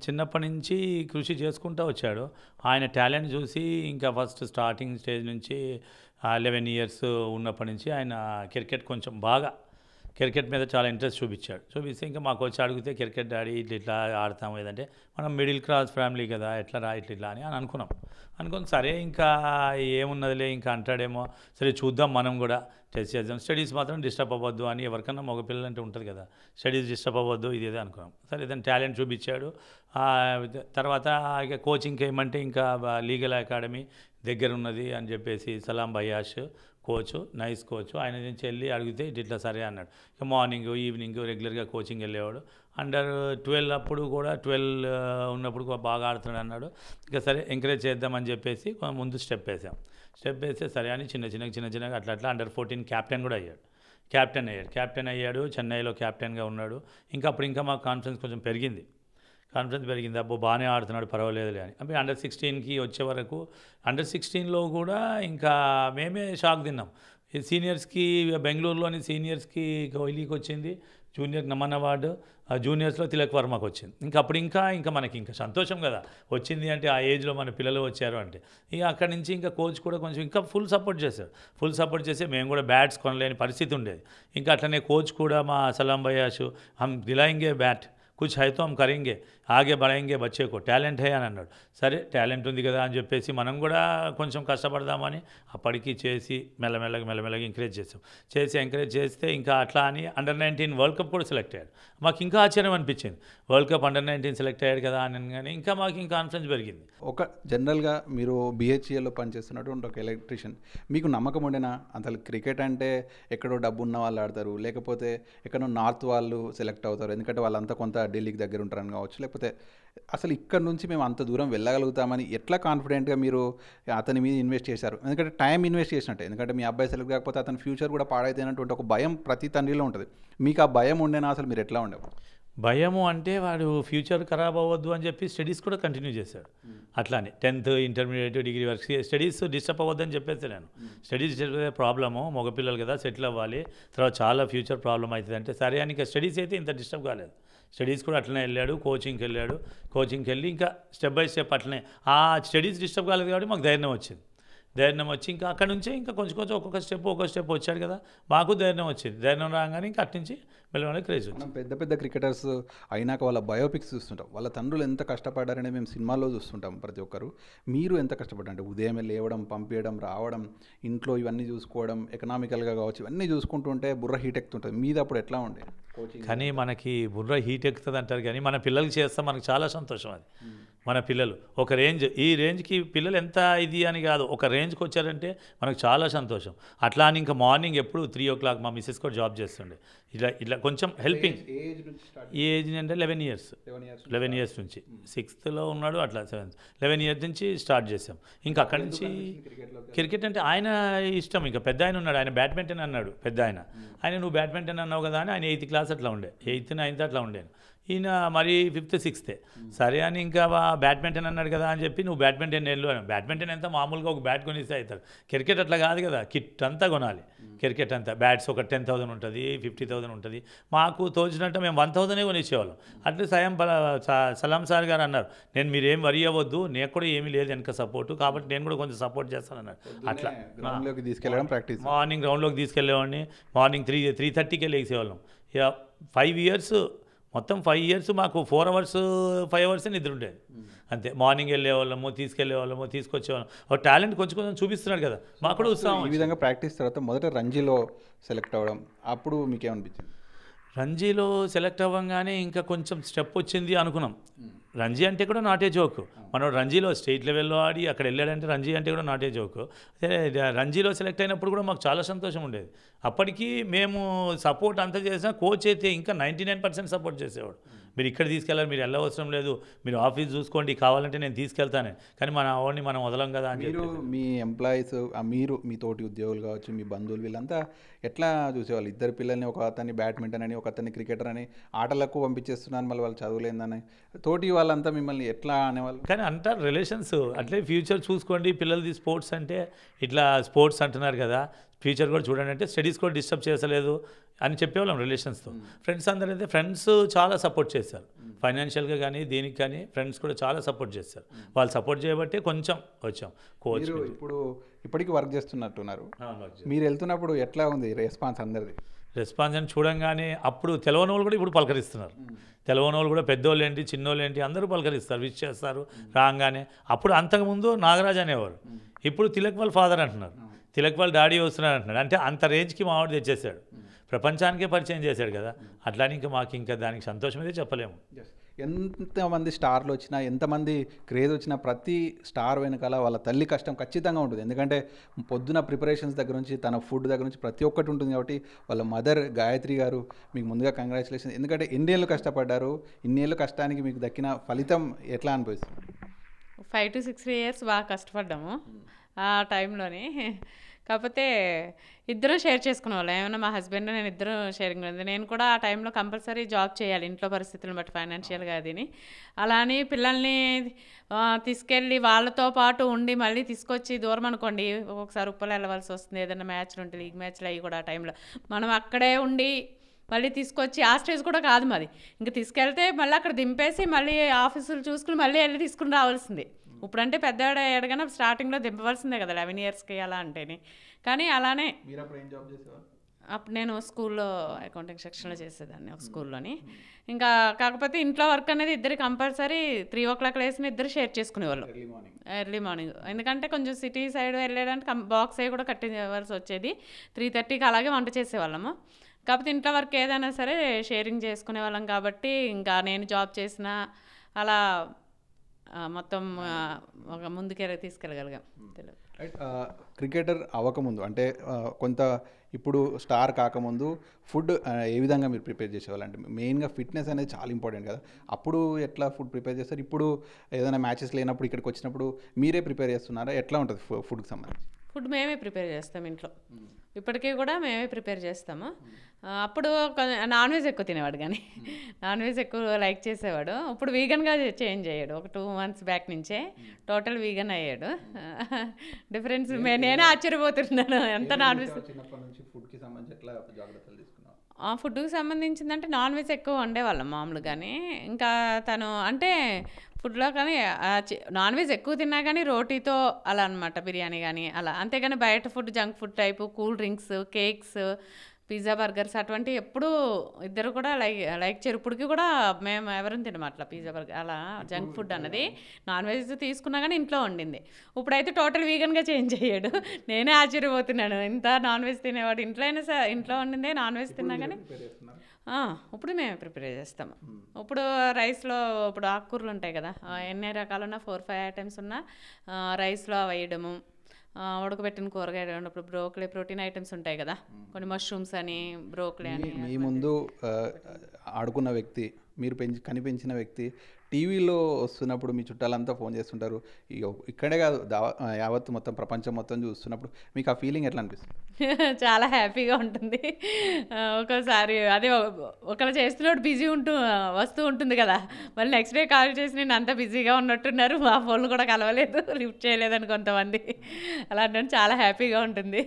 చిన్నప్పటి నుంచి కృషి చేసుకుంటూ వచ్చాడు. ఆయన టాలెంట్ చూసి ఇంకా ఫస్ట్ స్టార్టింగ్ స్టేజ్ నుంచి 11 ఇయర్స్ ఉన్నప్పటి నుంచి ఆయన క్రికెట్ కొంచెం బాగా క్రికెట్ మీద చాలా ఇంట్రెస్ట్ చూపిస్తే ఇంకా మాకు వచ్చి అడిగితే క్రికెట్ డాడీ ఇట్లా ఆడతాము ఏదంటే మనం మిడిల్ క్లాస్ ఫ్యామిలీ కదా ఎట్లా రా ఇట్లా అని అనుకుని సరే ఇంకా ఏమున్నదిలే ఇంకా అంటాడేమో సరే చూద్దాం మనం కూడా టెస్ట్ చేద్దాం, స్టడీస్ మాత్రం డిస్టర్బ్ అవ్వద్దు అని ఎవరికన్నా మగపిల్లలు అంటే ఉంటుంది కదా, స్టడీస్ డిస్టర్బ్ అవ్వద్దు ఇదే అనుకున్నాం. సరే ఇదని టాలెంట్ చూపించాడు. తర్వాత ఇక కోచింగ్కి ఏమంటే ఇంకా లీగల్ అకాడమీ దగ్గర ఉన్నది అని చెప్పేసి సలాం బయాష్ కోచ్, నైస్ కోచ్, ఆయన నుంచి వెళ్ళి అడిగితే ఇట్లా సరే అన్నాడు. ఇక మార్నింగ్ ఈవినింగ్ రెగ్యులర్గా కోచింగ్ వెళ్ళేవాడు. అండర్ 12 అప్పుడు కూడా 12 ఉన్నప్పుడు బాగా ఆడుతున్నాడు అన్నాడు. ఇక సరే ఎంకరేజ్ చేద్దామని చెప్పేసి ముందు స్టెప్ వేస్తే సరే అని చిన్నగా అట్లా అండర్ 14 క్యాప్టెన్ కూడా అయ్యాడు. క్యాప్టెన్ అయ్యాడు, చెన్నైలో క్యాప్టెన్గా ఉన్నాడు. ఇంకా మాకు కాన్ఫిడెన్స్ కొంచెం పెరిగింది. అబ్బో బాగానే ఆడుతున్నాడు పర్వాలేదులే అని. అంటే అండర్ 16కి వచ్చే వరకు అండర్ 16లో కూడా ఇంకా మేమే షాక్ తిన్నాం. ఈ సీనియర్స్కి బెంగళూరులోని సీనియర్స్కి కోహ్లీకి వచ్చింది, జూనియర్ నమన్ అవార్డు, జూనియర్స్లో తిలక్ వర్మకు వచ్చింది. ఇంకా మనకి ఇంకా సంతోషం కదా, వచ్చింది అంటే ఆ ఏజ్లో మన పిల్లలు వచ్చారు అంటే. ఇక అక్కడి నుంచి ఇంకా కోచ్ కూడా కొంచెం ఇంకా ఫుల్ సపోర్ట్ చేసి మేము కూడా బ్యాట్స్ కొనలేని పరిస్థితి ఉండేది. ఇంకా అట్లనే కోచ్ కూడా మా సలాం బయాషు హమ్ దిలాయింగే బ్యాట్ కుచ్ హై తో హమ్ కరేంగే, ఆగే బడాయింగే బచ్చేకో, టాలెంట్ హై అని అన్నాడు. సరే టాలెంట్ ఉంది కదా అని చెప్పేసి మనం కూడా కొంచెం కష్టపడదామని అప్పటికి చేసి మెల్లమెల్లగా ఎంకరేజ్ చేస్తే ఇంకా అట్లా అని అండర్ 19 వరల్డ్ కప్ కూడా సెలెక్ట్ అయ్యాడు. మాకు ఇంకా ఆశ్చర్యం అనిపించింది, వరల్డ్ కప్ అండర్ 19 సెలెక్ట్ అయ్యాడు కదా అని. కానీ ఇంకా మాకు కాన్ఫిడెన్స్ పెరిగింది. ఒక జనరల్గా మీరు బిహెచ్ఈఎల్లో పనిచేస్తున్నటువంటి ఒక ఎలక్ట్రీషియన్, మీకు నమ్మకం ఉండేనా అసలు క్రికెట్ అంటే ఎక్కడో డబ్బు ఉన్న వాళ్ళు ఆడతారు, లేకపోతే ఎక్కడో నార్త్ వాళ్ళు సెలెక్ట్ అవుతారు, ఎందుకంటే వాళ్ళంతా కొంత ఢిల్లీకి దగ్గర ఉంటారని కావచ్చు, లేకపోతే అసలు ఇక్కడ నుంచి మేము అంత దూరం వెళ్ళగలుగుతామని ఎట్లా కాన్ఫిడెంట్గా మీరు అతని మీద ఇన్వెస్ట్ చేశారు? ఎందుకంటే టైం ఇన్వెస్ట్ చేసినట్టే, ఎందుకంటే మీ అబ్బాయి సెలెక్ట్ కాకపోతే అతని ఫ్యూచర్ కూడా పాడైతేనటువంటి ఒక భయం ప్రతి తండ్రిలో ఉంటుంది. మీకు ఆ భయం ఉండేనా? అసలు మీరు ఎట్లా ఉండేవారు? భయము అంటే వాడు ఫ్యూచర్ ఖరాబ్ అవ్వద్దు అని చెప్పి స్టడీస్ కూడా కంటిన్యూ చేశాడు. అట్లానే 10th ఇంటర్మీడియట్ డిగ్రీ వరకు స్టడీస్ డిస్టర్బ్ అవ్వద్దని చెప్పేసి నేను స్టడీస్ ప్రాబ్లము, మగపిల్లలు కదా సెటిల్ అవ్వాలి, తర్వాత చాలా ఫ్యూచర్ ప్రాబ్లం అవుతుంది అంటే సరే అని. ఇంకా స్టడీస్ అయితే ఇంత డిస్టర్బ్ కాలేదు, స్టడీస్ కూడా అట్లనే వెళ్ళాడు. కోచింగ్కి వెళ్ళి ఇంకా స్టెప్ బై స్టెప్ అట్లనే ఆ స్టడీస్ డిస్టర్బ్ కాలేదు కాబట్టి మాకు ధైర్యం వచ్చి ఇంకా అక్కడ నుంచే ఇంకా కొంచెం ఒక్కొక్క స్టెప్ వచ్చాడు కదా, మాకు ధైర్యం వచ్చింది. ధైర్యం రాగానే ఇంకా అటు నుంచి మెల్లమెల్లగా క్రేజ్ వచ్చింది. పెద్ద క్రికెటర్స్ అయినాక వాళ్ళ బయోపిక్స్ చూస్తుంటాం, వాళ్ళ తండ్రులు ఎంత కష్టపడ్డారనే మేము సినిమాల్లో చూస్తుంటాం ప్రతి ఒక్కరు. మీరు ఎంత కష్టపడ్డారు అంటే ఉదయమే లేవడం, పంపించడం, రావడం, ఇంట్లో ఇవన్నీ చూసుకోవడం, ఎకనామికల్గా కావచ్చు, ఇవన్నీ చూసుకుంటుంటే బుర్ర హీట్ ఎక్కుతుంటుంది. మీది అప్పుడు ఎట్లా ఉండే? కానీ మనకి బుర్ర హీట్ ఎక్కుతుంది అంటారు కానీ మన పిల్లలకి చేస్తే మనకు చాలా సంతోషం. అది మన పిల్లలు ఒక రేంజ్, ఈ రేంజ్కి పిల్లలు ఎంత ఇది అని కాదు, ఒక రేంజ్కి వచ్చారంటే మనకు చాలా సంతోషం. అట్లా అని ఇంకా మార్నింగ్ ఎప్పుడు 3 o'clock మా మిస్సెస్ కూడా జాబ్ చేస్తుండే, ఇట్లా కొంచెం హెల్పింగ్. ఈ ఏజ్ అంటే 11 ఇయర్స్ నుంచి 6thలో ఉన్నాడు, అట్లా 7th 11 years నుంచి స్టార్ట్ చేసాం. ఇంకా అక్కడి నుంచి క్రికెట్ అంటే ఆయన ఇష్టం. ఇంకా పెద్ద ఆయన ఉన్నాడు, ఆయన బ్యాడ్మింటన్ అన్నాడు పెద్ద ఆయన నువ్వు బ్యాడ్మింటన్ అన్నావు కదా అని ఆయన 8th class అట్లా ఉండే, 8th 9th అట్లా ఉండేను. ఈయన మరి 5th 6th సరే అని ఇంకా బ్యాడ్మింటన్ అన్నాడు కదా అని చెప్పి నువ్వు బ్యాడ్మింటన్ వెళ్ళు అని. బ్యాడ్మింటన్ ఎంత మామూలుగా ఒక బ్యాట్ కొనిస్తే అవుతారు, క్రికెట్ అట్లా కాదు కదా, కిట్ అంతా కొనాలి. క్రికెట్ అంతా బ్యాట్స్ ఒక 10,000 ఉంటుంది, 50,000 ఉంటుంది. మాకు తోచినట్టు మేము 1,000 కొనిచ్చేవాళ్ళం. అట్లా సలాం సార్ గారు అన్నారు, నేను మీరేం వరి అవ్వద్దు, నేను కూడా ఏమీ లేదు వెనక సపోర్టు, కాబట్టి నేను కూడా కొంచెం సపోర్ట్ చేస్తానన్నారు. అట్లా మార్నింగ్ గ్రౌండ్లోకి తీసుకెళ్ళేవాడిని, మార్నింగ్ 3:30కే లేచేవాళ్ళం. ఇక 5 years మొత్తం 5 years మాకు 4 hours 5 hours నిద్ర ఉండేది అంతే. మార్నింగ్ వెళ్ళేవాళ్ళము, తీసుకొచ్చేవాళ్ళం. ఒక టాలెంట్ కొంచెం చూపిస్తున్నాడు కదా, మాకు కూడా ఉత్సాహం. ఈ విధంగా ప్రాక్టీస్ తర్వాత మొదట రంజీలో సెలెక్ట్ అవ్వడం, అప్పుడు మీకేమనిపించింది? రంజీలో సెలెక్ట్ అవ్వగానే ఇంకా కొంచెం స్టెప్ వచ్చింది అనుకున్నాం. రంజీ అంటే కూడా నాటే జోకు, మనం రంజీలో స్టేట్ లెవెల్లో ఆడి అక్కడ వెళ్ళాడంటే రంజీ అంటే కూడా నాటే జోకు. రంజీలో సెలెక్ట్ అయినప్పుడు కూడా మాకు చాలా సంతోషం ఉండేది. అప్పటికి మేము సపోర్ట్ అంతా చేసినా కోచ్ అయితే ఇంకా 99% సపోర్ట్ చేసేవాడు. మీరు ఇక్కడ తీసుకెళ్ళాలి, మీరు వెళ్ళవసరం లేదు, మీరు ఆఫీస్ చూసుకోండి, కావాలంటే నేను తీసుకెళ్తాను, కానీ మన ఆవిడని మనం వదలం కదా అని. మీరు మీ ఎంప్లాయీస్, మీరు మీ తోటి ఉద్యోగులు కావచ్చు, మీ బంధువులు, వీళ్ళంతా ఎట్లా చూసేవాళ్ళు? ఇద్దరు పిల్లల్ని, ఒక అతన్ని బ్యాడ్మింటన్ అని, ఒక అతన్ని క్రికెటర్ అని ఆటలకు పంపించేస్తున్నాను, మళ్ళీ వాళ్ళు చదువులేదని తోటి వాళ్ళంతా మిమ్మల్ని ఎట్లా అనేవాళ్ళు? కానీ అంటారు రిలేషన్స్ అట్లే, ఫ్యూచర్ చూసుకోండి పిల్లలది, స్పోర్ట్స్ అంటే ఇట్లా స్పోర్ట్స్ అంటున్నారు కదా, ఫ్యూచర్ కూడా చూడండి అంటే స్టడీస్ కూడా డిస్టర్బ్ చేసలేదు అని చెప్పేవాళ్ళం రిలేషన్స్తో. ఫ్రెండ్స్ అందరైతే ఫ్రెండ్స్ చాలా సపోర్ట్ చేశారు. ఫైనాన్షియల్గా కానీ దీనికి కానీ ఫ్రెండ్స్ కూడా చాలా సపోర్ట్ చేస్తారు. వాళ్ళు సపోర్ట్ చేయబట్టే కొంచెం వచ్చాం. కోచ్ మీరు ఇప్పుడు ఇప్పటికీ వర్క్ చేస్తున్నట్టున్నారు. మీరు వెళ్తున్నప్పుడు ఎట్లా ఉంది రెస్పాన్స్ అందరిది? రెస్పాన్స్ అని చూడంగానే అప్పుడు తెలవని వాళ్ళు కూడా ఇప్పుడు పలకరిస్తున్నారు. తెలవని వాళ్ళు కూడా పెద్దోళ్ళు ఏంటి చిన్నోళ్ళు ఏంటి అందరూ పలకరిస్తారు, విష్ చేస్తారు రాగానే. అప్పుడు అంతకుముందు నాగరాజ్ అనేవారు, ఇప్పుడు తిలక్ వాళ్ళ ఫాదర్ అంటున్నారు, తిలక్ వాళ్ళ డాడీ వస్తున్నారు అంటున్నారు. అంటే అంత రేంజ్కి మావాడు తెచ్చేసాడు, ప్రపంచానికే పరిచయం చేశాడు కదా. అట్లానే ఇంకా మాకు ఇంకా దానికి సంతోషం అయితే చెప్పలేము. ఎంతమంది స్టార్లు వచ్చినా, ఎంతమంది క్రేజ్ వచ్చినా, ప్రతి స్టార్ వెనకాల వాళ్ళ తల్లి కష్టం ఖచ్చితంగా ఉంటుంది. ఎందుకంటే పొద్దున ప్రిపరేషన్స్ దగ్గర నుంచి తన ఫుడ్ దగ్గర నుంచి ప్రతి ఒక్కటి ఉంటుంది. కాబట్టి వాళ్ళ మదర్ గాయత్రి గారు మీకు ముందుగా కంగ్రాచులేషన్స్. ఎందుకంటే ఇన్నేళ్ళు కష్టపడ్డారు, ఇన్నేళ్ళు కష్టానికి మీకు దక్కిన ఫలితం ఎట్లా అనిపిస్తుంది? 5 to 6 years బాగా కష్టపడ్డాము ఆ టైంలోని. కాకపోతే ఇద్దరం షేర్ చేసుకునే వాళ్ళం. ఏమైనా మా హస్బెండ్ నేను ఇద్దరం షేరింగ్ ఉంది. నేను కూడా ఆ టైంలో కంపల్సరీ జాబ్ చేయాలి ఇంట్లో పరిస్థితులను బట్టి ఫైనాన్షియల్గా అదిని. అలా అని పిల్లల్ని తీసుకెళ్ళి వాళ్ళతో పాటు ఉండి మళ్ళీ తీసుకొచ్చి దూరం అనుకోండి, ఒక్కొక్కసారి ఉప్పలు వెళ్ళవలసి వస్తుంది. ఏదైనా మ్యాచ్లు ఉంటే లీగ్ మ్యాచ్లు అవి కూడా ఆ టైంలో మనం అక్కడే ఉండి మళ్ళీ తీసుకొచ్చి ఆ స్టేజ్ కూడా కాదు మాది. ఇంకా తీసుకెళ్తే మళ్ళీ అక్కడ దింపేసి మళ్ళీ ఆఫీసులు చూసుకుని మళ్ళీ వెళ్ళి తీసుకుని రావాల్సింది. ఇప్పుడంటే పెద్దవాడు అయ్యాడుగానే స్టార్టింగ్లో దింపవలసిందే కదా 11 yearsకి అలా అంటేనే. కానీ అలానే అప్పుడు నేను స్కూల్లో అకౌంటింగ్ సెక్షన్లో చేసేదాన్ని ఒక స్కూల్లోని. ఇంకా కాకపోతే ఇంట్లో వర్క్ అనేది ఇద్దరు కంపల్సరీ 3 o'clock లేసిన ఇద్దరు షేర్ చేసుకునేవాళ్ళం ఎర్లీ మార్నింగ్. ఎందుకంటే కొంచెం సిటీ సైడ్ వెళ్ళేదంటే బాక్స్ అవి కూడా కట్టించవలసి వచ్చేది. 3:30కి అలాగే వంట చేసేవాళ్ళము. కాకపోతే ఇంట్లో వర్క్ ఏదైనా సరే షేరింగ్ చేసుకునే వాళ్ళం. కాబట్టి ఇంకా నేను జాబ్ చేసిన అలా మొత్తం ఒక ముందుకే తీసుకెళ్ళగలిగాం. క్రికెటర్ అవ్వకముందు అంటే కొంత ఇప్పుడు స్టార్ కాకముందు ఫుడ్ ఏ విధంగా మీరు ప్రిపేర్ చేసేవాళ్ళు? అంటే మెయిన్గా ఫిట్నెస్ అనేది చాలా ఇంపార్టెంట్ కదా. అప్పుడు ఎట్లా ఫుడ్ ప్రిపేర్ చేస్తారు? ఇప్పుడు ఏదైనా మ్యాచెస్ లేనప్పుడు ఇక్కడికి వచ్చినప్పుడు మీరే ప్రిపేర్ చేస్తున్నారా? ఎట్లా ఉంటుంది ఫుడ్కి సంబంధించి? ఫుడ్ మేమే ప్రిపేర్ చేస్తాం ఇంట్లో. ఇప్పటికీ కూడా మేమే ప్రిపేర్ చేస్తాము. అప్పుడు నాన్ వెజ్ ఎక్కువ తినేవాడు, కానీ నాన్ వెజ్ ఎక్కువ లైక్ చేసేవాడు. ఇప్పుడు వీగన్గా చేంజ్ అయ్యాడు. ఒక 2 months బ్యాక్ నుంచే టోటల్ వీగన్ అయ్యాడు. డిఫరెన్స్ నేనే ఆశ్చర్యపోతున్నాను ఎంత నాన్ వెజ్. ఫుడ్కి సంబంధించిందంటే నాన్ వెజ్ ఎక్కువ వండేవాళ్ళం మామూలుగానే. ఇంకా తను అంటే ఫుడ్లో కానీ నాన్ వెజ్ ఎక్కువ తిన్నా కానీ రోటీతో అలా అనమాట, బిర్యానీ కానీ అలా. అంతేగాని బయట food junk food type cool drinks, cakes, pizza, burgers అటువంటివి ఎప్పుడు ఇద్దరు కూడా లైక్ చేయరు. ఇప్పటికి కూడా మేము ఎవరైనా తినము అట్లా పిజ్జా, బర్గర్ అలా జంక్ ఫుడ్ అన్నది. నాన్ వెజ్ తీసుకున్నా కానీ ఇంట్లో వండింది. ఇప్పుడైతే టోటల్ వీగన్గా చేంజ్ అయ్యాడు. నేనే ఆశ్చర్యపోతున్నాను, ఇంత నాన్ వెజ్ తినేవాడు ఇంట్లో అయినా సరే ఇంట్లో వండిందే నాన్ వెజ్ తిన్నా కానీ. ఇప్పుడు మేము ప్రిపేర్ చేస్తాము. ఇప్పుడు రైస్లో ఇప్పుడు ఆకుకూరలు ఉంటాయి కదా, ఎన్ని రకాలు ఉన్నా 4-5 items ఉన్నా రైస్లో వేయడము. ఉడకబెట్టిన కూరగాయలు ఉన్నప్పుడు బ్రోకలీ ప్రోటీన్ ఐటమ్స్ ఉంటాయి కదా, కొన్ని మష్రూమ్స్ అని బ్రోకలీ అని. మీ ముందు ఆడుకున్న వ్యక్తి, మీరు కనిపించిన వ్యక్తి టీవీలో వస్తున్నప్పుడు మీ చుట్టాలంతా ఫోన్ చేస్తుంటారు. ఇక్కడే కాదు యావత్ మొత్తం ప్రపంచం మొత్తం చూస్తున్నప్పుడు మీకు ఆ ఫీలింగ్ ఎట్లా అనిపిస్తుంది? చాలా హ్యాపీగా ఉంటుంది. ఒక్కోసారి అదే ఒకరు చేస్తున్నప్పుడు బిజీ వస్తూ ఉంటుంది కదా, మళ్ళీ నెక్స్ట్ డే కాల్ చేసి నేను అంత బిజీగా ఉన్నట్టున్నారు, మా ఫోన్లు కూడా కలవలేదు, లిఫ్ట్ చేయలేదని కొంతమంది అలా అంటే చాలా హ్యాపీగా ఉంటుంది.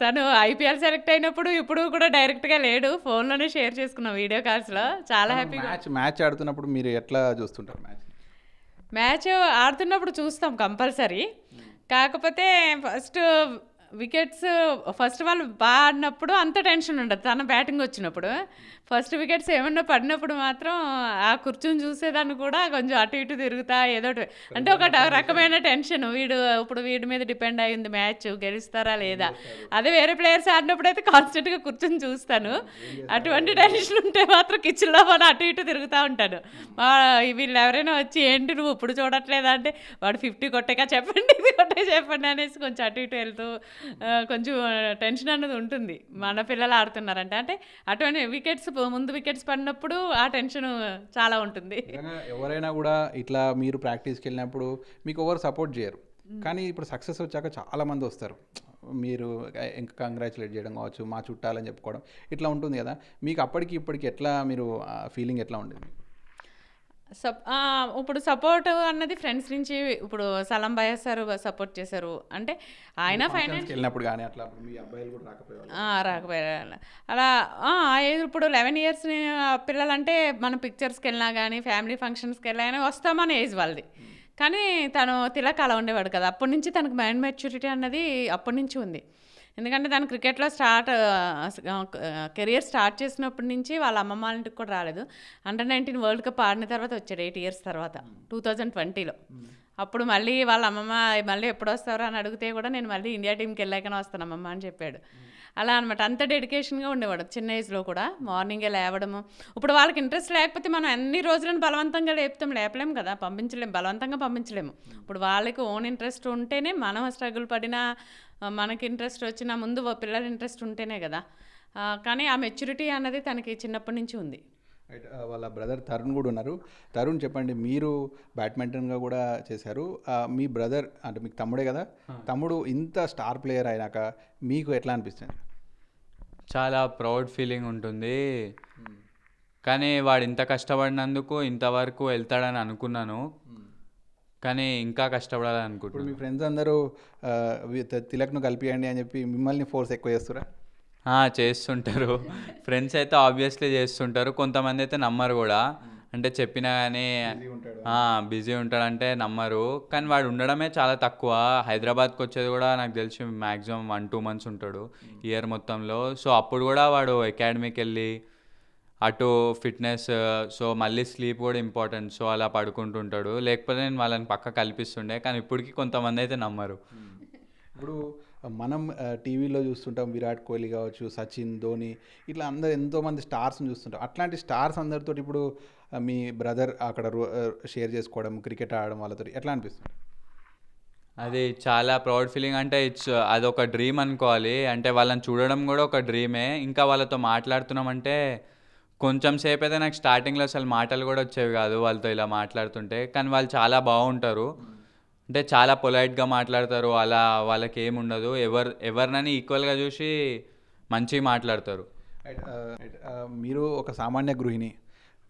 తను ఐపీఎల్ సెలెక్ట్ అయినప్పుడు ఇప్పుడు కూడా డైరెక్ట్గా లేడు, ఫోన్లోనే షేర్ చేసుకున్నాం వీడియో కాల్స్లో. చాలా హ్యాపీగా. మ్యాచ్ ఆడుతున్నప్పుడు మీరు ఎట్లా చూస్తుంటారు? మ్యాచ్ ఆడుతున్నప్పుడు చూస్తాం కంపల్సరీ. కాకపోతే ఫస్ట్ వాళ్ళు బాగా ఆడినప్పుడు అంత టెన్షన్ ఉండదు. తన బ్యాటింగ్ వచ్చినప్పుడు ఫస్ట్ వికెట్స్ ఏమన్నా పడినప్పుడు మాత్రం ఆ కూర్చుని చూసేదాన్ని కూడా కొంచెం అటు ఇటు తిరుగుతా ఏదో అంటే ఒక రకమైన టెన్షన్. ఇప్పుడు వీడి మీద డిపెండ్ అయ్యింది మ్యాచ్, గెలుస్తారా లేదా. అదే వేరే ప్లేయర్స్ ఆడినప్పుడు అయితే కాన్స్టెంట్గా కూర్చొని చూస్తాను. అటువంటి టెన్షన్ ఉంటే మాత్రం కిచెన్లో మనం అటు ఇటు తిరుగుతూ ఉంటాను. వీళ్ళు ఎవరైనా వచ్చి ఏంటి నువ్వు ఇప్పుడు చూడట్లేదా అంటే, వాడు 50 కొట్టేగా చెప్పండి, ఇది కొట్టే చెప్పండి అనేసి కొంచెం అటు ఇటు వెళ్తూ కొంచెం టెన్షన్ అన్నది ఉంటుంది. మన పిల్లలు ఆడుతున్నారంటే అంటే అటువంటి ముందు వికెట్స్ పడినప్పుడు ఆ టెన్షన్ చాలా ఉంటుంది. ఎవరైనా కూడా ఇట్లా మీరు ప్రాక్టీస్కి వెళ్ళినప్పుడు మీకు ఎవరు సపోర్ట్ చేయరు, కానీ ఇప్పుడు సక్సెస్ వచ్చాక చాలా మంది వస్తారు, మీరు ఇంకా కంగ్రాచులేట్ చేయడం కావచ్చు, మా చుట్టాలని చెప్పుకోవడం ఇట్లా ఉంటుంది కదా. మీకు అప్పటికి ఇప్పటికి ఎట్లా మీరు ఫీలింగ్ ఎట్లా ఉండేది? ఇప్పుడు సపోర్ట్ అన్నది ఫ్రెండ్స్ నుంచి ఇప్పుడు సలం భయ్య సార్ సపోర్ట్ చేశారు. అంటే ఆయన ఫంక్షన్స్కి వెళ్ళినప్పుడు కానీ అట్లా అప్పుడు మీ అబ్బాయిలు కూడా రాకపోయేవాళ్ళు. రాకపోయారు అలా. ఇప్పుడు 11 ఇయర్స్ పిల్లలంటే మనం పిక్చర్స్కి వెళ్ళినా కానీ ఫ్యామిలీ ఫంక్షన్స్కి వెళ్ళినా కానీ వస్తామని ఏజ్ వాళ్ళది. కానీ తను తిలక్ అలా ఉండేవాడు కదా, అప్పటి నుంచి తనకు మైండ్ మెచ్యూరిటీ అన్నది అప్పటి నుంచి ఉంది. ఎందుకంటే తను క్రికెట్లో కెరియర్ స్టార్ట్ చేసినప్పటి నుంచి వాళ్ళ అమ్మమ్మ వాళ్ళ ఇంటికి కూడా రాలేదు. అండర్-19 వరల్డ్ కప్ ఆడిన తర్వాత వచ్చాడు 8 ఇయర్స్ తర్వాత 2020లో. అప్పుడు మళ్ళీ వాళ్ళ అమ్మమ్మ మళ్ళీ ఎప్పుడు వస్తారో అని అడిగితే కూడా నేను మళ్ళీ ఇండియా టీంకి వెళ్ళాకనే వస్తాను అమ్మమ్మ అని చెప్పాడు. అలా అనమాట, అంత డెడికేషన్గా ఉండేవాడు చిన్న ఏజ్లో కూడా. మార్నింగే లేవడము. ఇప్పుడు వాళ్ళకి ఇంట్రెస్ట్ లేకపోతే మనం అన్ని రోజులను బలవంతంగా లేపలేము కదా, బలవంతంగా పంపించలేము. ఇప్పుడు వాళ్ళకి ఓన్ ఇంట్రెస్ట్ ఉంటేనే, మనం స్ట్రగుల్ పడినా మనకి ఇంట్రెస్ట్ వచ్చినా ముందు పిల్లల ఇంట్రెస్ట్ ఉంటేనే కదా. కానీ ఆ మెచ్యూరిటీ అన్నది తనకి చిన్నప్పటి నుంచి ఉంది. రైట్. వాళ్ళ బ్రదర్ తరుణ్ కూడా ఉన్నారు. తరుణ్ చెప్పండి, మీరు బ్యాడ్మింటన్గా కూడా చేశారు. మీ బ్రదర్ అంటే మీకు తమ్ముడే కదా, తమ్ముడు ఇంత స్టార్ ప్లేయర్ అయినాక మీకు ఎట్లా అనిపిస్తుంది? చాలా ప్రౌడ్ ఫీలింగ్ ఉంటుంది. కానీ వాడు ఇంత కష్టపడినందుకు ఇంతవరకు వెళ్తాడని అనుకున్నాను, కానీ ఇంకా కష్టపడాలని ఇప్పుడు అనుకుంటున్నాను. మీ ఫ్రెండ్స్ అందరూ తిలక్ను కలిపియండి అని చెప్పి మిమ్మల్ని ఫోర్స్ ఎక్కువ చేస్తారా? చేస్తుంటారు. ఫ్రెండ్స్ అయితే ఆబ్వియస్లీ చేస్తుంటారు. కొంతమంది అయితే నమ్మరు కూడా, అంటే చెప్పినా కానీ బిజీ ఉంటాడంటే నమ్మరు. కానీ వాడు ఉండడమే చాలా తక్కువ. హైదరాబాద్కి వచ్చేది కూడా నాకు తెలిసి మ్యాక్సిమం 1-2 మంత్స్ ఉంటాడు ఇయర్ మొత్తంలో. సో అప్పుడు కూడా వాడు అకాడమీకి వెళ్ళి అటు ఫిట్నెస్, సో మళ్ళీ స్లీప్ కూడా ఇంపార్టెంట్, సో అలా పడుకుంటుంటాడు. లేకపోతే నేను వాళ్ళని పక్క కల్పిస్తుండే, కానీ ఇప్పటికీ కొంతమంది అయితే నమ్మరు. ఇప్పుడు మనం టీవీలో చూస్తుంటాం, విరాట్ కోహ్లీ కావచ్చు, సచిన్, ధోని, ఇట్లా అందరు ఎంతోమంది స్టార్స్ని చూస్తుంటాం. అట్లాంటి స్టార్స్ అందరితో ఇప్పుడు మీ బ్రదర్ అక్కడ షేర్ చేసుకోవడం, క్రికెట్ ఆడడం వాళ్ళతో ఎట్లా అనిపిస్తుంది? అది చాలా ప్రౌడ్ ఫీలింగ్. అంటే అదొక డ్రీమ్ అనుకోవాలి. అంటే వాళ్ళని చూడడం కూడా ఒక డ్రీమే. ఇంకా వాళ్ళతో మాట్లాడుతున్నామంటే కొంచెం సేపు అయితే నాకు స్టార్టింగ్లో అసలు మాటలు కూడా వచ్చేవి కాదు వాళ్ళతో ఇలా మాట్లాడుతుంటే. కానీ వాళ్ళు చాలా బాగుంటారు, అంటే చాలా పొలైట్గా మాట్లాడతారు. అలా వాళ్ళకి ఏముండదు, ఎవరినని ఈక్వల్గా చూసి మంచిగా మాట్లాడతారు. మీరు ఒక సామాన్య గృహిణి,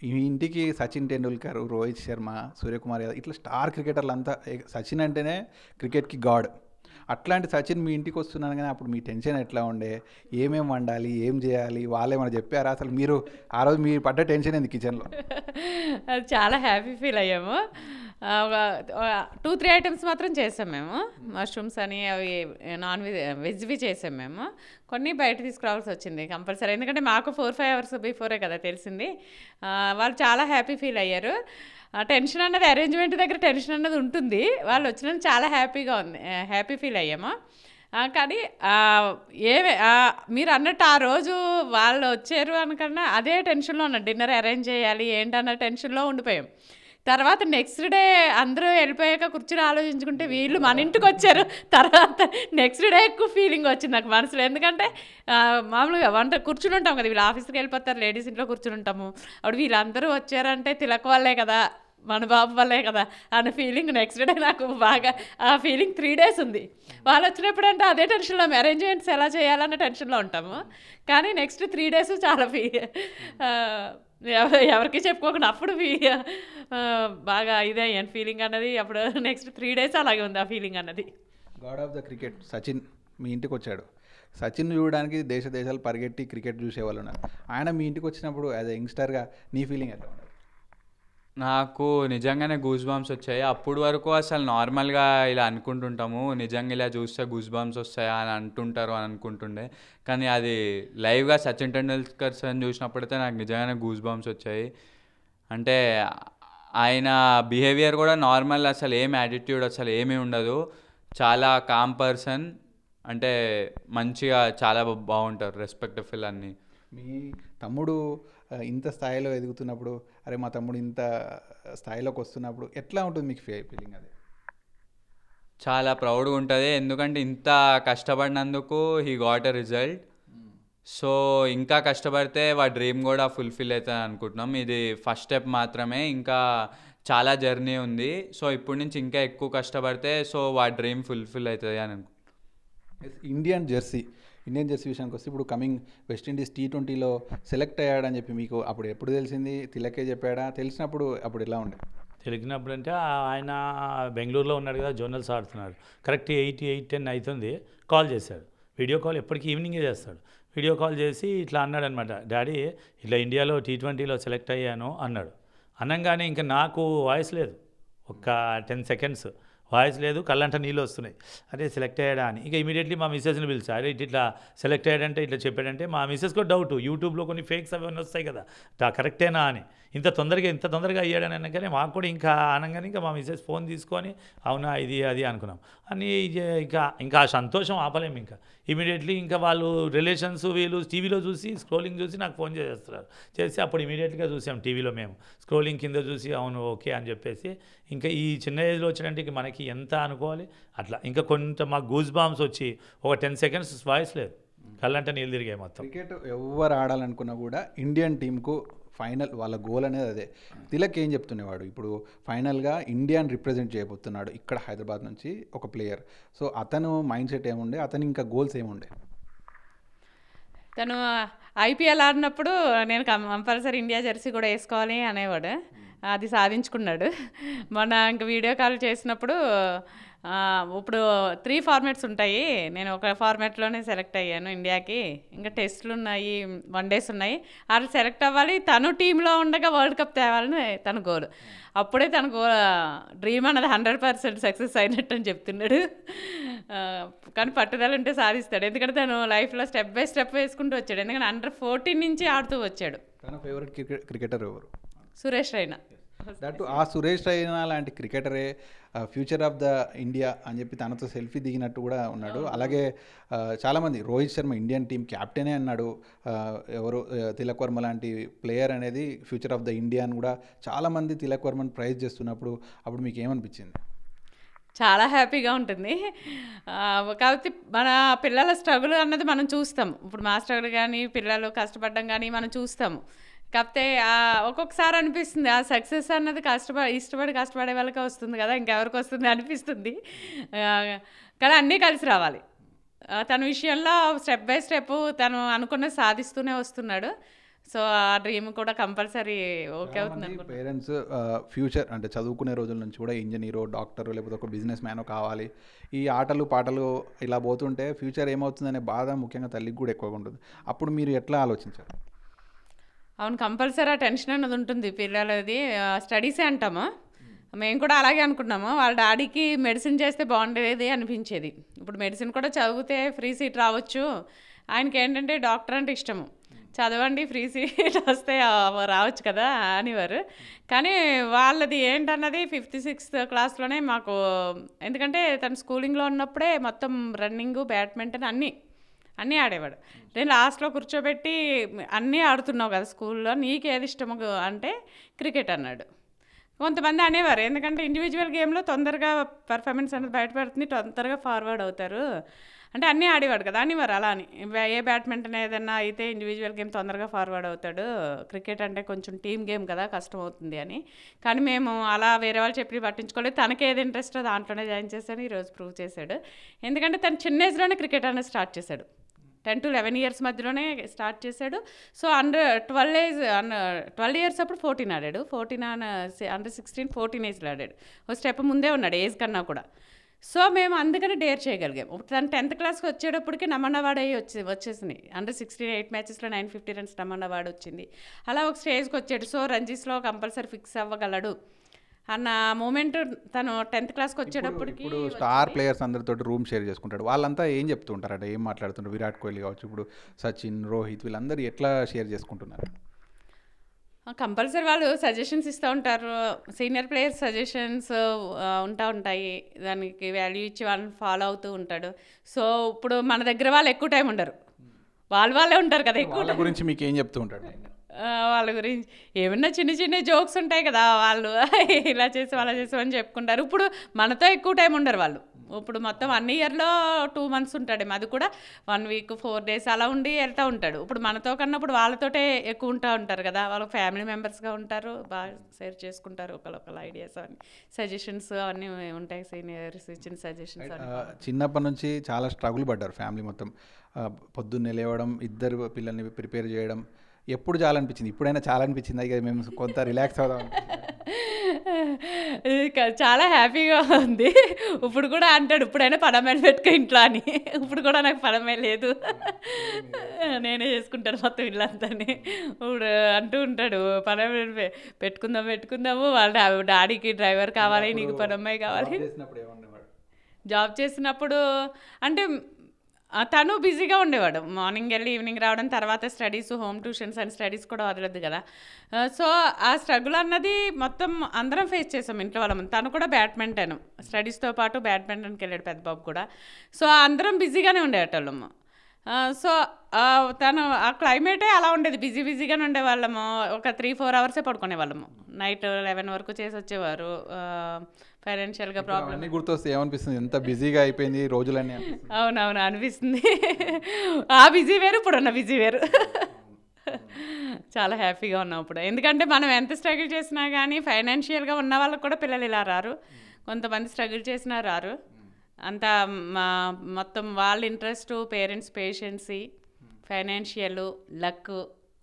ఈ ఇంటికి సచిన్ టెండూల్కర్, రోహిత్ శర్మ, సూర్యకుమార్ యాదవ్ ఇట్లా స్టార్ క్రికెటర్లు అంతా, సచిన్ అంటేనే క్రికెట్కి గాడ్. అట్లాంటి సచిన్ మీ ఇంటికి వస్తున్నాను, కానీ అప్పుడు మీ టెన్షన్ ఎట్లా ఉండే? ఏమేమి వండాలి, ఏం చేయాలి, వాళ్ళేమైనా చెప్పారా? అసలు మీరు ఆ రోజు మీరు పడ్డ టెన్షన్ ఏంది కిచెన్లో? అది చాలా హ్యాపీ ఫీల్ అయ్యాము. ఒక 2-3 ఐటమ్స్ మాత్రం చేసాం మేము. మష్రూమ్స్ అని అవి వెజ్వి చేసాం మేము. కొన్ని బయట తీసుకురావాల్సి వచ్చింది కంపల్సరీ, ఎందుకంటే మాకు 4-5 అవర్స్ బిఫోరే కదా తెలిసింది. వాళ్ళు చాలా హ్యాపీ ఫీల్ అయ్యారు. టెన్షన్ అన్నది అరేంజ్మెంట్ దగ్గర టెన్షన్ అన్నది ఉంటుంది. వాళ్ళు వచ్చినందుకు చాలా హ్యాపీ ఫీల్ అయ్యాము. కానీ మీరు అన్నట్టు ఆ రోజు వాళ్ళు వచ్చారు అనకన్నా అదే టెన్షన్లో ఉన్నాం. డిన్నర్ అరేంజ్ చేయాలి ఏంటన్న టెన్షన్లో ఉండిపోయాం. తర్వాత నెక్స్ట్ డే అందరూ వెళ్ళిపోయాక కూర్చుని ఆలోచించుకుంటే వీళ్ళు మన ఇంటికి వచ్చారు. తర్వాత నెక్స్ట్ డే ఎక్కువ ఫీలింగ్ వచ్చింది నాకు మనసులో. ఎందుకంటే మామూలుగా కూర్చుని ఉంటాం కదా, వీళ్ళు ఆఫీస్కి వెళ్ళిపోతారు, లేడీస్ ఇంట్లో కూర్చుని ఉంటాము. అప్పుడు వీళ్ళందరూ వచ్చారంటే తిలక్ వాళ్ళే కదా, మన బాబు వల్లే కదా అన్న ఫీలింగ్ నెక్స్ట్ డే నాకు బాగా ఆ ఫీలింగ్ 3 days ఉంది. వాళ్ళు వచ్చినప్పుడు అంటే అదే టెన్షన్లో, అరేంజ్మెంట్స్ ఎలా చేయాలన్న టెన్షన్లో ఉంటాము. కానీ నెక్స్ట్ 3 days చాలా ఎవరికి చెప్పుకోకుండా అప్పుడు బాగా ఇదే అయ్యాను ఫీలింగ్ అన్నది. అప్పుడు నెక్స్ట్ 3 days అలాగే ఉంది ఆ ఫీలింగ్ అన్నది. God of the cricket Sachin మీ ఇంటికి వచ్చాడు. సచిన్ చూడడానికి దేశాలు పరిగెట్టి క్రికెట్ చూసేవాళ్ళు ఉన్నారు. ఆయన మీ ఇంటికి వచ్చినప్పుడు యాజ్ ఎ యంగ్స్టర్గా నీ ఫీలింగ్ ఎట్లా ఉండదు? నాకు నిజంగానే గూస్ బాంబ్స్ వచ్చాయి. అప్పుడు వరకు అసలు నార్మల్గా ఇలా అనుకుంటుంటాము, నిజంగా ఇలా చూస్తే గూస్ బాంబ్స్ వస్తాయా అని అంటుంటారు అని అనుకుంటుండే. కానీ అది లైవ్గా సచిన్ టెండూల్కర్ అని చూసినప్పుడైతే నాకు నిజంగానే గూస్ బాంబ్స్ వచ్చాయి. అంటే ఆయన బిహేవియర్ కూడా నార్మల్, అసలు ఏం యాటిట్యూడ్ అసలు ఏమీ ఉండదు. చాలా కామ్ పర్సన్, అంటే మంచిగా చాలా బాగుంటారు, రెస్పెక్ట్ఫుల్ అన్నీ. మీ తమ్ముడు ఇంత స్థాయిలో ఎదుగుతున్నప్పుడు, అరే మా తమ్ముడు ఇంత స్థాయిలోకి వస్తున్నప్పుడు ఎట్లా ఉంటుంది మీకు ఫీలింగ్? అది చాలా ప్రౌడ్గా ఉంటుంది, ఎందుకంటే ఇంత కష్టపడినందుకు he got a result. So ఇంకా కష్టపడితే వాడి డ్రీమ్ కూడా ఫుల్ఫిల్ అవుతుంది అనుకుంటున్నాం. ఇది ఫస్ట్ స్టెప్ మాత్రమే, ఇంకా చాలా జర్నీ ఉంది. సో ఇప్పటి నుంచి ఇంకా ఎక్కువ కష్టపడితే సో వాడి డ్రీమ్ ఫుల్ఫిల్ అవుతుంది అని అనుకుంటున్నాం. ఇండియన్ జెర్సీ ఇండియన్ జెర్సీ విషయానికి వస్తే ఇప్పుడు కమింగ్ వెస్టిండీస్ T20లో సెలెక్ట్ అయ్యాడని చెప్పి మీకు అప్పుడు ఎప్పుడు తెలిసింది? తిలకే చెప్పాడా? తెలిసినప్పుడు అప్పుడు ఎలా ఉండే? తెలిగినప్పుడు అంటే ఆయన బెంగళూరులో ఉన్నాడు కదా, జోనల్స్ ఆడుతున్నాడు. కరెక్ట్ 8:10 అవుతుంది, కాల్ చేశాడు. వీడియో కాల్ ఎప్పటికీ ఈవినింగే చేస్తాడు. వీడియో కాల్ చేసి ఇట్లా అన్నాడనమాట, డాడీ ఇట్లా ఇండియాలో T20లో సెలెక్ట్ అయ్యాను అన్నాడు. అనగానే ఇంకా నాకు వాయిస్ లేదు, ఒక 10 సెకండ్స్ వాయిస్ లేదు, కళ్ళంట నీళ్ళు వస్తున్నాయి. అదే సెలెక్ట్ అయ్యాడా అని. ఇక ఇమీడియట్లీ మా మిస్సెస్ని పిలిచా, అరే ఇట్లా సెలెక్ట్ అయ్యాడంటే ఇట్లా చెప్పాడంటే మా మిస్సెస్కి డౌట్, యూట్యూబ్లో కొన్ని ఫేక్స్ అవన్నీ వస్తాయి కదా, కరెక్టేనా అని. ఇంత తొందరగా అయ్యాడని అనగానే మాకు కూడా ఇంకా అనగానే ఇంకా మా మిస్సెస్ ఫోన్ తీసుకొని అవునా ఇది అది అనుకున్నాం అని. ఇంకా ఆ సంతోషం ఆపలేము. ఇంకా ఇమీడియట్లీ ఇంకా వాళ్ళు రిలేషన్స్ వీళ్ళు టీవీలో చూసి స్క్రోలింగ్ చూసి నాకు ఫోన్ చేస్తారు. చేసి అప్పుడు ఇమీడియట్గా చూసాం టీవీలో, మేము స్క్రోలింగ్ కింద చూసి అవును ఓకే అని చెప్పేసి. ఇంకా ఈ చిన్న ఏజ్లో వచ్చినట్టు మనకి ఎంత అనుకోవాలి అట్లా. ఇంకా కొంత మాకు గూస్ బాంబ్స్ వచ్చి ఒక 10 సెకండ్స్ వాయిస్ లేదు, కళ్ళంటే నీళ్ళు తిరిగాయి మొత్తం. క్రికెట్ ఎవరు ఆడాలనుకున్నా కూడా ఇండియన్ టీంకు ఫైనల్ వాళ్ళ గోల్ అనేది అదే. తిలక్ ఏం చెప్తున్నవాడు, ఇప్పుడు ఫైనల్గా ఇండియాని రిప్రజెంట్ చేయబోతున్నాడు ఇక్కడ హైదరాబాద్ నుంచి ఒక ప్లేయర్. సో అతను మైండ్ సెట్ ఏముండే, అతను ఇంకా గోల్స్ ఏముండే? తను ఐపీఎల్ ఆడినప్పుడు నేను కంపల్సరీ ఇండియా జెర్సీ కూడా వేసుకోవాలి అనేవాడు. అది సాధించుకున్నాడు. మొన్న ఇంక వీడియో కాల్ చేసినప్పుడు ఇప్పుడు 3 ఫార్మాట్స్ ఉంటాయి, నేను ఒక ఫార్మాట్లోనే సెలెక్ట్ అయ్యాను ఇండియాకి, ఇంకా టెస్టులు ఉన్నాయి, 1 డేస్ ఉన్నాయి, వాళ్ళు సెలెక్ట్ అవ్వాలి, తను టీంలో ఉండగా వరల్డ్ కప్ తేవాలని తన గోల్. అప్పుడే తన డ్రీమ్ అన్నది 100% సక్సెస్ అయినట్టు అని చెప్తున్నాడు. కానీ పట్టుదల ఉంటే సాధిస్తాడు, ఎందుకంటే తను లైఫ్లో స్టెప్ బై స్టెప్ వేసుకుంటూ వచ్చాడు. ఎందుకంటే అండర్-14 నుంచి ఆడుతూ వచ్చాడు. తన ఫేవరెట్ క్రికెటర్ ఎవరు? సురేష్ రైనా. దట్ ఆ సురేష్ రైనా లాంటి క్రికెటరే ఫ్యూచర్ ఆఫ్ ద ఇండియా అని చెప్పి తనతో సెల్ఫీ దిగినట్టు కూడా ఉన్నాడు. అలాగే చాలామంది రోహిత్ శర్మ ఇండియన్ టీం క్యాప్టెనే అన్నాడు. ఎవరు తిలక్ వర్మ లాంటి ప్లేయర్ అనేది ఫ్యూచర్ ఆఫ్ ద ఇండియా అని కూడా చాలామంది తిలక్ వర్మని ప్రైజ్ చేస్తున్నప్పుడు అప్పుడు మీకు ఏమనిపించింది? చాలా హ్యాపీగా ఉంటుంది. కాబట్టి మన పిల్లల స్ట్రగుల్ అన్నది మనం చూస్తాం. ఇప్పుడు మా స్ట్రగుల్ కానీ పిల్లలు కష్టపడడం కానీ మనం చూస్తాము. కాకపోతే ఒక్కొక్కసారి అనిపిస్తుంది ఆ సక్సెస్ అన్నది ఇష్టపడి కష్టపడే వాళ్ళకే వస్తుంది కదా, ఇంకెవరికి వస్తుంది అనిపిస్తుంది. కానీ అన్నీ కలిసి రావాలి. తన విషయంలో స్టెప్ బై స్టెప్ తను అనుకున్నది సాధిస్తూనే వస్తున్నాడు. సో ఆ డ్రీమ్ కూడా కంపల్సరీ ఓకే అవుతుంది. పేరెంట్స్ ఫ్యూచర్ అంటే చదువుకునే రోజుల నుంచి కూడా ఇంజనీరో, డాక్టరో లేకపోతే ఒక బిజినెస్ మ్యానో కావాలి. ఈ ఆటలు పాటలు ఇలా పోతుంటే ఫ్యూచర్ ఏమవుతుందనే బాధ ముఖ్యంగా తల్లికి కూడా ఎక్కువగా ఉంటుంది. అప్పుడు మీరు ఎట్లా ఆలోచించారు? అవును, కంపల్సరీ ఆ టెన్షన్ అన్నది ఉంటుంది పిల్లలది. స్టడీసే అంటాము, మేము కూడా అలాగే అనుకున్నాము. వాళ్ళ డాడీకి మెడిసిన్ చేస్తే బాగుండేది అనిపించేది. ఇప్పుడు మెడిసిన్ కూడా చదివితే ఫ్రీ సీట్ రావచ్చు, ఆయనకి ఏంటంటే డాక్టర్ అంటే ఇష్టము, చదవండి ఫ్రీ సీట్ వస్తే రావచ్చు కదా అనేవారు. కానీ వాళ్ళది ఏంటన్నది 5th 6th క్లాస్లోనే మాకు, ఎందుకంటే తను స్కూలింగ్లో ఉన్నప్పుడే మొత్తం రన్నింగ్, బ్యాడ్మింటన్ అన్నీ ఆడేవాడు. నేను లాస్ట్లో కూర్చోబెట్టి అన్నీ ఆడుతున్నావు కదా స్కూల్లో, నీకు ఏది ఇష్టము అంటే క్రికెట్ అన్నాడు. కొంతమంది అనేవారు, ఎందుకంటే ఇండివిజువల్ గేమ్లో తొందరగా పర్ఫార్మెన్స్ అనేది బయటపడుతుంది, తొందరగా ఫార్వర్డ్ అవుతారు అంటే అన్నీ ఆడేవాడు కదా అనేవారు. అలా అని ఏ బ్యాడ్మింటన్ ఏదన్నా అయితే ఇండివిజువల్ గేమ్ తొందరగా ఫార్వర్డ్ అవుతాడు, క్రికెట్ అంటే కొంచెం టీమ్ గేమ్ కదా కష్టం అవుతుంది అని. కానీ మేము అలా వేరే వాళ్ళు చెప్పి పట్టించుకోలేదు, తనకి ఏది ఇంట్రెస్టో దాంట్లోనే జాయిన్ చేశాను. ఈరోజు ప్రూవ్ చేశాడు. ఎందుకంటే తను చిన్న ఏజ్లోనే క్రికెట్ అనేది స్టార్ట్ చేశాడు, 10 to 11 years మధ్యలోనే స్టార్ట్ చేశాడు. సో ట్వెల్వ్ ఇయర్స్ అప్పుడు 14 ఆడాడు, 14 అండర్ 16 14 ఏజ్లో ఆడాడు. ఒక స్టెప్ ముందే ఉన్నాడు ఏజ్ కన్నా కూడా. సో మేము అందుకని డేర్ చేయగలిగాం. తను 10th క్లాస్కి వచ్చేటప్పటికి నమన్ అవార్డ్ అయ్యి వచ్చేసింది. అండర్ 16 8 మ్యాచెస్లో 950 runs నమన్ అవార్డు వచ్చింది. అలా ఒక స్టేజ్కి వచ్చాడు. సో రంజీస్లో కంపల్సరీ ఫిక్స్ అవ్వగలడు అన్న మూమెంట్ తను 10th క్లాస్కి వచ్చేటప్పటికి. ఇప్పుడు స్టార్ ప్లేయర్స్ అందరితో రూమ్ షేర్ చేసుకుంటాడు, వాళ్ళంతా ఏం చెప్తూ ఉంటారట, ఏం మాట్లాడుతుంటారు? విరాట్ కోహ్లీ కావచ్చు, ఇప్పుడు సచిన్, రోహిత్, వీళ్ళందరూ ఎట్లా షేర్ చేసుకుంటున్నారు? కంపల్సరీ వాళ్ళు సజెషన్స్ ఇస్తూ ఉంటారు. సీనియర్ ప్లేయర్స్ సజెషన్స్ ఉంటాయి, దానికి వాల్యూ ఇచ్చి వాళ్ళని ఫాలో అవుతూ ఉంటాడు. సో ఇప్పుడు మన దగ్గర వాళ్ళు ఎక్కువ టైం ఉండరు, వాళ్ళే ఉంటారు కదా ఎక్కువ. వాళ్ళ గురించి మీకు ఏం చెప్తూ ఉంటాడు? వాళ్ళ గురించి ఏమన్నా చిన్న జోక్స్ ఉంటాయి కదా, వాళ్ళు ఇలా చేసి అలా చేసామని చెప్పుకుంటారు. ఇప్పుడు మనతో ఎక్కువ టైం ఉండరు వాళ్ళు, ఇప్పుడు మొత్తం 1 ఇయర్లో 2 మంత్స్ ఉంటాడేమో, అది కూడా 1 వీక్ 4 డేస్ అలా ఉండి వెళ్తూ ఉంటాడు. ఇప్పుడు మనతో కన్నా ఇప్పుడు వాళ్ళతోటే ఎక్కువ ఉంటారు కదా, వాళ్ళకి ఫ్యామిలీ మెంబర్స్గా ఉంటారు, బాగా షేర్ చేసుకుంటారు ఒకళ్ళొకళ్ళ ఐడియాస్ అవన్నీ, సజెషన్స్ అవన్నీ ఉంటాయి, సీనియర్స్ ఇచ్చిన సజెషన్స్ చిన్నప్పటి నుంచి చాలా స్ట్రగుల్ పడ్డారు ఫ్యామిలీ మొత్తం. పొద్దున్నే లేవడం, ఇద్దరు పిల్లల్ని ప్రిపేర్ చేయడం. ఎప్పుడు చాలా అనిపించింది? ఇప్పుడైనా చాలా అనిపించింది ఇక మేము కొంత రిలాక్స్ అవుదాం? చాలా హ్యాపీగా ఉంది. ఇప్పుడు కూడా అంటాడు, ఇప్పుడైనా పడమేలు పెట్టుకో ఇంట్లో అని. ఇప్పుడు కూడా నాకు పడమే లేదు, నేనే చేసుకుంటాను మొత్తం ఇల్లంతాని. ఇప్పుడు అంటూ ఉంటాడు, పడమేలు పెట్టుకుందాము, వాళ్ళ డాడీకి డ్రైవర్ కావాలి, నీకు పనమ్మాయి కావాలి. జాబ్ చేసినప్పుడు అంటే తను బిజీగా ఉండేవాడు, మార్నింగ్ వెళ్ళి ఈవినింగ్ రావడం, తర్వాత studies, home tuitions and studies కూడా వదలదు కదా. సో ఆ స్ట్రగుల్ అన్నది మొత్తం అందరం ఫేస్ చేసాం ఇంట్లో వాళ్ళం. తను కూడా బ్యాడ్మింటన్, స్టడీస్తో పాటు బ్యాడ్మింటన్కి వెళ్ళాడు పెద్ద బాబు కూడా. సో అందరం బిజీగానే ఉండేటోళ్ళము. సో తను ఆ క్లైమేటే అలా ఉండేది, బిజీగానే ఉండేవాళ్ళము. ఒక 3-4 అవర్సే పడుకునే వాళ్ళము, నైట్ 11 వరకు చేసి వచ్చేవారు. ఫైనాన్షియల్గా ప్రాబ్లమ్ అన్నీ గుర్తొస్తే ఏమనిపిస్తుంది? ఎంత బిజీగా అయిపోయింది రోజులన్నీ. అవునవును అనిపిస్తుంది. ఆ బిజీ వేరు, ఇప్పుడున్న బిజీ వేరు. చాలా హ్యాపీగా ఉన్నాం ఇప్పుడు, ఎందుకంటే మనం ఎంత స్ట్రగుల్ చేసినా కానీ ఫైనాన్షియల్గా ఉన్న వాళ్ళకి కూడా పిల్లలు ఇలా రారు, కొంతమంది స్ట్రగుల్ చేసినా రారు. అంతా మొత్తం వాళ్ళ ఇంట్రెస్ట్, పేరెంట్స్ పేషెన్సీ, ఫైనాన్షియల్, లక్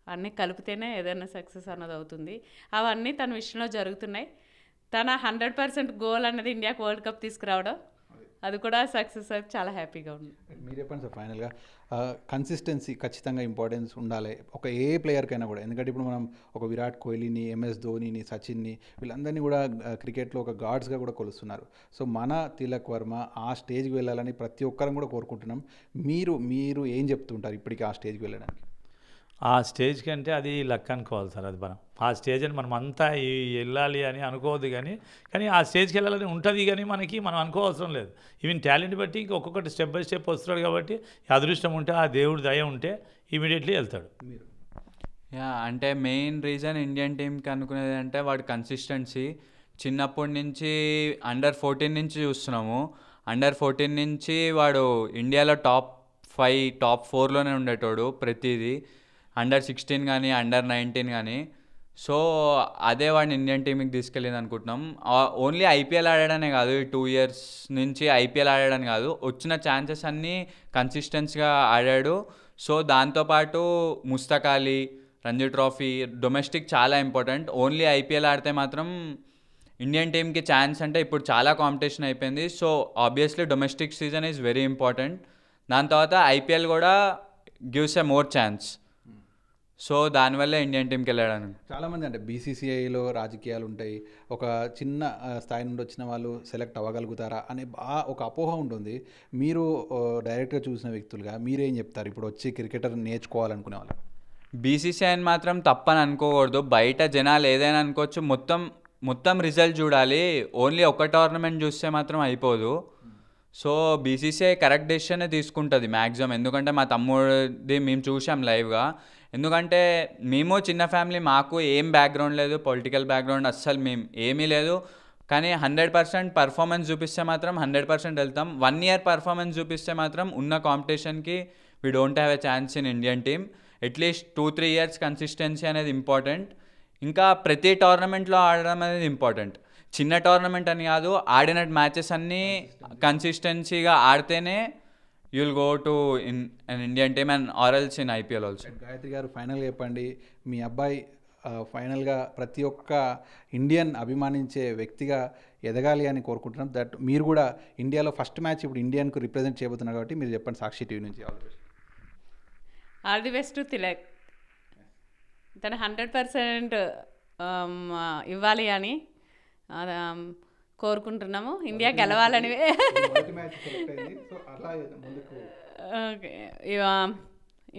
అన్నీ కలిపితేనే ఏదైనా సక్సెస్ అన్నది అవుతుంది. అవన్నీ తన విషయంలో జరుగుతున్నాయి. తన 100% గోల్ అన్నది ఇండియాకి వరల్డ్ కప్ తీసుకురావడం, అది కూడా సక్సెస్ అయితే చాలా హ్యాపీగా ఉంది. మీరు చెప్పండి సార్ ఫైనల్గా. కన్సిస్టెన్సీ ఖచ్చితంగా ఇంపార్టెన్స్ ఉండాలి ఒక ఏ ప్లేయర్కైనా కూడా. ఎందుకంటే ఇప్పుడు మనం ఒక విరాట్ కోహ్లీని, MS ధోనిని, సచిన్ని, వీళ్ళందరినీ కూడా క్రికెట్లో ఒక గాడ్స్గా కూడా కొలుస్తున్నారు. సో మన తిలక్ వర్మ ఆ స్టేజ్కి వెళ్ళాలని ప్రతి ఒక్కరం కూడా కోరుకుంటున్నాం. మీరు ఏం చెప్తుంటారు ఇప్పటికీ ఆ స్టేజ్కి వెళ్ళడానికి? ఆ స్టేజ్ కంటే అది లక్ అనుకోవాలి సార్. అది ఆ స్టేజ్ అని మనం అంతా వెళ్ళాలి అని అనుకోవద్దు, కానీ ఆ స్టేజ్కి వెళ్ళాలని ఉంటుంది, కానీ మనం అనుకోవసరం లేదు. ఈవెన్ టాలెంట్ బట్టి ఇంక ఒక్కొక్కటి స్టెప్ బై స్టెప్ వస్తున్నాడు కాబట్టి అదృష్టం ఉంటే, ఆ దేవుడి దయ ఉంటే ఇమీడియట్లీ వెళ్తాడు. అంటే మెయిన్ రీజన్ ఇండియన్ టీంకి అనుకునేది అంటే వాడు కన్సిస్టెన్సీ. చిన్నప్పటి నుంచి అండర్ 14 నుంచి చూస్తున్నాము. అండర్ 14 నుంచి వాడు ఇండియాలో టాప్ 5, టాప్ 4లోనే ఉండేటోడు ప్రతిదీ. అండర్ 16 కానీ అండర్ 19 కానీ. సో అదే వాడిని ఇండియన్ టీంకి తీసుకెళ్ళింది అనుకుంటున్నాం. ఓన్లీ ఐపీఎల్ ఆడాడనే కాదు, ఈ 2 ఇయర్స్ నుంచి ఐపీఎల్ ఆడాడని కాదు, వచ్చిన ఛాన్సెస్ అన్నీ కన్సిస్టెన్స్గా ఆడాడు. సో దాంతోపాటు ముస్తక్ అలీ, రంజీ ట్రోఫీ, డొమెస్టిక్ చాలా ఇంపార్టెంట్. ఓన్లీ ఐపీఎల్ ఆడితే మాత్రం ఇండియన్ టీంకి ఛాన్స్ అంటే ఇప్పుడు చాలా కాంపిటీషన్ అయిపోయింది. So obviously domestic season is very important. దాని తర్వాత ఐపీఎల్ కూడా gives a more chance. So దానివల్ల ఇండియన్ టీంకి వెళ్ళాడని. చాలామంది అంటే బీసీసీఐలో రాజకీయాలు ఉంటాయి, ఒక చిన్న స్థాయి నుండి వచ్చిన వాళ్ళు సెలెక్ట్ అవ్వగలుగుతారా అనే ఒక అపోహ ఉంటుంది. మీరు డైరెక్ట్గా చూసిన వ్యక్తులుగా మీరేం చెప్తారు ఇప్పుడు వచ్చి క్రికెటర్ నేర్చుకోవాలనుకునే వాళ్ళు? బీసీసీఐని మాత్రం తప్పని అనుకోకూడదు. బయట జనాలు ఏదైనా అనుకోవచ్చు, మొత్తం రిజల్ట్ చూడాలి. ఓన్లీ ఒక టోర్నమెంట్ చూస్తే మాత్రం అయిపోదు. సో బీసీసీఐ కరెక్ట్ డెసిషనే తీసుకుంటుంది మ్యాక్సిమం. ఎందుకంటే మా తమ్ముడిది మేము చూసాం లైవ్గా. ఎందుకంటే మేము చిన్న ఫ్యామిలీ, మాకు ఏం బ్యాక్గ్రౌండ్ లేదు, పొలిటికల్ బ్యాక్గ్రౌండ్ అస్సలు మేము ఏమీ లేదు. కానీ 100% పర్ఫార్మెన్స్ చూపిస్తే మాత్రం 100% వెళ్తాం. 1 ఇయర్ పర్ఫార్మెన్స్ చూపిస్తే మాత్రం ఉన్న కాంపిటీషన్కి we don't have a chance in Indian team. At least 2-3 years consistency అనేది ఇంపార్టెంట్. ఇంకా ప్రతి టోర్నమెంట్లో ఆడడం అనేది ఇంపార్టెంట్. చిన్న టోర్నమెంట్ అని కాదు, ఆడిన మ్యాచెస్ అన్నీ కన్సిస్టెన్సీగా ఆడితేనే you will go to Indian team and ఆర్ఎల్స్ in IPL also. Gayatri garu ఫైనల్గా చెప్పండి, మీ అబ్బాయి ఫైనల్గా ప్రతి ఒక్క ఇండియన్ అభిమానించే వ్యక్తిగా ఎదగాలి అని కోరుకుంటున్నాం. దట్ మీరు కూడా ఇండియాలో ఫస్ట్ మ్యాచ్ ఇప్పుడు ఇండియన్కు రిప్రజెంట్ చేయబోతున్నారు కాబట్టి మీరు చెప్పండి సాక్షి టీవీ నుంచి. All the best to Tilak. తను 100% ఇవ్వాలి అని కోరుకుంటున్నాము, ఇండియా గెలవాలని.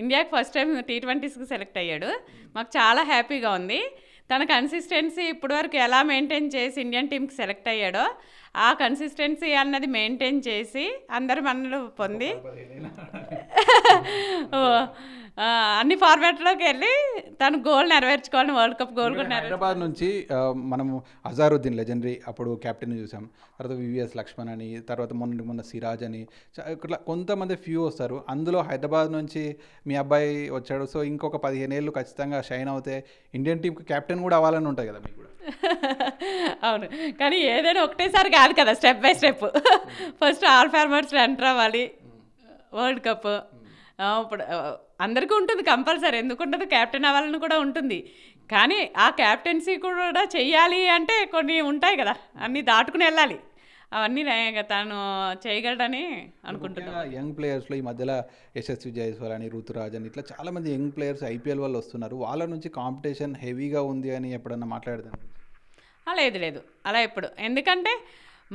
ఇండియాకి ఫస్ట్ టైం T20స్కి సెలెక్ట్ అయ్యాడు, మాకు చాలా హ్యాపీగా ఉంది. తన కన్సిస్టెన్సీ ఇప్పటివరకు ఎలా మెయింటైన్ చేసి ఇండియన్ టీంకి సెలెక్ట్ అయ్యాడో ఆ కన్సిస్టెన్సీ అన్నది మెయింటైన్ చేసి అందరి మన్నలు పొంది అన్ని ఫార్మాట్లోకి వెళ్ళి తను గోల్ నెరవేర్చుకోవాలని, వరల్డ్ కప్ గోల్ కూడా హైదరాబాద్ నుంచి మనము అజారుద్దీన్ లెజెండరీ అప్పుడు కెప్టెన్ చూసాం, తర్వాత వివిఎస్ లక్ష్మణ్ అని, తర్వాత మొన్న సిరాజ్ అని, ఇట్లా కొంతమంది ఫ్యూ వస్తారు. అందులో హైదరాబాద్ నుంచి మీ అబ్బాయి వచ్చాడు. సో ఇంకొక 15 ఏళ్ళు ఖచ్చితంగా షైన్ అవుతే ఇండియన్ టీంకి కెప్టెన్ కూడా అవ్వాలని ఉంటుంది కదా మీకు కూడా. అవును, కానీ ఏదైనా ఒకటేసారి కాదు కదా, step by step. First all ఫార్మాట్స్లో ఎంటర్ అవ్వాలి, వరల్డ్ కప్. ఇప్పుడు అందరికీ ఉంటుంది కంపల్సరీ, ఎందుకుంటుంది, కెప్టెన్ అవ్వాలని కూడా ఉంటుంది. కానీ ఆ క్యాప్టెన్సీ కూడా చెయ్యాలి అంటే కొన్ని ఉంటాయి కదా, అన్నీ దాటుకుని వెళ్ళాలి. అవన్నీ తను చేయగలడని అనుకుంటున్నాను. యంగ్ ప్లేయర్స్లో ఈ మధ్యలో యశస్వి జైస్వాల్ అని, ఋతురాజ్ అని, ఇట్లా చాలామంది యంగ్ ప్లేయర్స్ ఐపీఎల్ వాళ్ళు వస్తున్నారు. వాళ్ళ నుంచి కాంపిటీషన్ హెవీగా ఉంది అని ఎప్పుడన్నా మాట్లాడదాం? లేదు లేదు, అలా ఎప్పుడు, ఎందుకంటే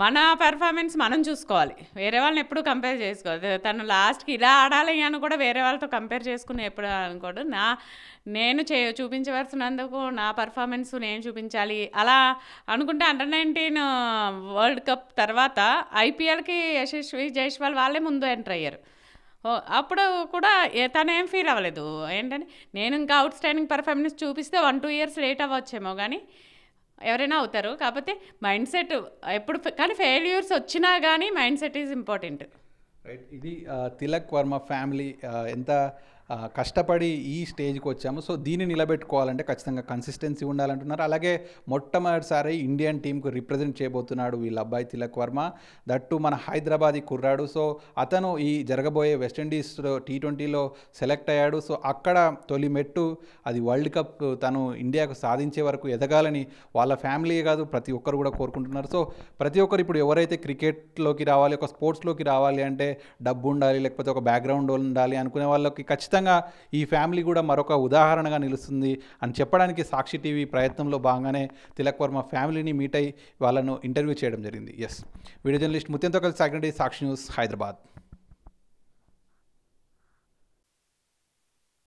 మన పెర్ఫార్మెన్స్ మనం చూసుకోవాలి, వేరే వాళ్ళని ఎప్పుడు కంపేర్ చేసుకోవాలి. తను లాస్ట్కి ఇలా ఆడాలి అని కూడా వేరే వాళ్ళతో కంపేర్ చేసుకుని ఎప్పుడు అనుకోడు. నేను చూపించవలసినందుకు నా పర్ఫార్మెన్స్ నేను చూపించాలి అలా అనుకుంటే అండర్-19 వరల్డ్ కప్ తర్వాత ఐపీఎల్కి యశస్వి జైస్వాల్ వాళ్ళే ముందు ఎంటర్ అయ్యారు. అప్పుడు కూడా తనేం ఫీల్ అవ్వలేదు. ఏంటంటే నేను ఇంకా అవుట్ స్టాండింగ్ పర్ఫార్మెన్స్ చూపిస్తే 1-2 ఇయర్స్ లేట్ అవ్వచ్చేమో, కానీ ఎవరైనా అవుతారు. కాకపోతే మైండ్ సెట్ ఎప్పుడు, కానీ ఫెయిల్యూర్స్ వచ్చినా కానీ mind set is important. Right. ఇది తిలక్ వర్మ ఫ్యామిలీ ఎంత కష్టపడి ఈ స్టేజ్కి వచ్చాము. సో దీన్ని నిలబెట్టుకోవాలంటే ఖచ్చితంగా కన్సిస్టెన్సీ ఉండాలంటున్నారు. అలాగే మొట్టమొదటిసారి ఇండియన్ టీంకు రిప్రజెంట్ చేయబోతున్నాడు వీళ్ళ అబ్బాయి తిలక్ వర్మ, దట్టు మన హైదరాబాదీ కుర్రాడు. సో అతను ఈ జరగబోయే వెస్టిండీస్ T20లో సెలెక్ట్ అయ్యాడు. సో అక్కడ తొలి మెట్టు అది వరల్డ్ కప్ తను ఇండియాకు సాధించే వరకు ఎదగాలని వాళ్ళ ఫ్యామిలీ కాదు ప్రతి ఒక్కరు కూడా కోరుకుంటున్నారు. సో ప్రతి ఒక్కరు ఇప్పుడు ఎవరైతే క్రికెట్లోకి రావాలి, ఒక స్పోర్ట్స్లోకి రావాలి అంటే డబ్బు ఉండాలి, లేకపోతే ఒక బ్యాక్గ్రౌండ్ ఉండాలి అనుకునే వాళ్ళకి ఖచ్చితంగా ఈ ఫ్యామిలీ కూడా మరొక ఉదాహరణగా నిలుస్తుంది అని చెప్పడానికి సాక్షి టీవీ ప్రయత్నంలో భాగంగానే తిలక్ వర్మ ఫ్యామిలీని మీట్ అయ్యి వాళ్ళను ఇంటర్వ్యూ చేయడం జరిగింది. ఎస్, వీడియో జర్నలిస్ట్ ముత్యంతో కలిసి సాక్షి న్యూస్, హైదరాబాద్.